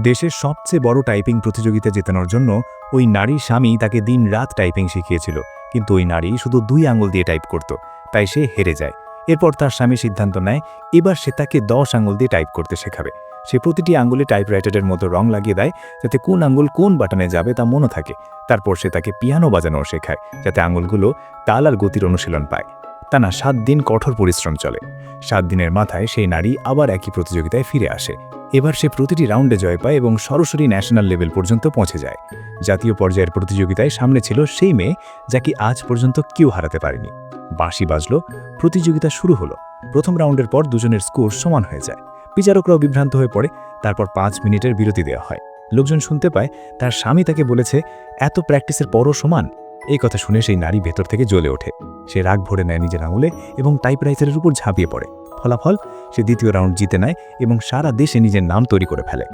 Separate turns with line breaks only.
দেশের সবচেয়ে বড় টাইপিং প্রতিযোগিতা জেতানোর জন্য ওই নারীর স্বামী তাকে দিনরাত টাইপিং শিখিয়েছিল, কিন্তু ওই নারী শুধু 2 আঙুল দিয়ে টাইপ করত, তাই সে হেরে যায়। এরপর তার স্বামী সিদ্ধান্ত নেয় এবার সে তাকে 10 আঙুল দিয়ে টাইপ করতে শেখাবে। সে প্রতিটি আঙুলে টাইপরাইটারের মতো রং লাগিয়ে দেয়, যাতে কোন আঙুল কোন বাটনে যাবে তা মনে থাকে। তারপর সে তাকে পিয়ানো বাজানোও শেখায়, যাতে আঙুলগুলো তাল আর গতির অনুশীলন পায়। টানা 7 দিন কঠোর পরিশ্রম চলে। 7 দিনের মাথায় সেই নারী আবার একই প্রতিযোগিতায় ফিরে আসে। এবার সে প্রতিটি রাউন্ডে জয় পায় এবং সরাসরি ন্যাশনাল লেভেল পর্যন্ত পৌঁছে যায়। জাতীয় পর্যায়ের প্রতিযোগিতায় সামনে ছিল সেই মেয়ে যাকে আজ পর্যন্ত কেউ হারাতে পারেনি। বাঁশি বাজল, প্রতিযোগিতা শুরু হলো। প্রথম রাউন্ডের পর দুজনের স্কোর সমান হয়ে যায়। বিচারকরাও বিভ্রান্ত হয়ে পড়ে। তারপর 5 মিনিটের বিরতি দেওয়া হয়। লোকজন শুনতে পায় তার স্বামী তাকে বলেছে, এত প্র্যাকটিসের পরও সমান। এই কথা শুনে সেই নারী ভেতর থেকে জ্বলে ওঠে। সে রাগ ভরে নেয় নিজের আঙুলে এবং টাইপরাইটারের উপর ঝাঁপিয়ে পড়ে। ফলাফল, সে দ্বিতীয় রাউন্ড জিতে নেয় এবং সারা দেশে নিজের নাম তৈরি করে ফেলে।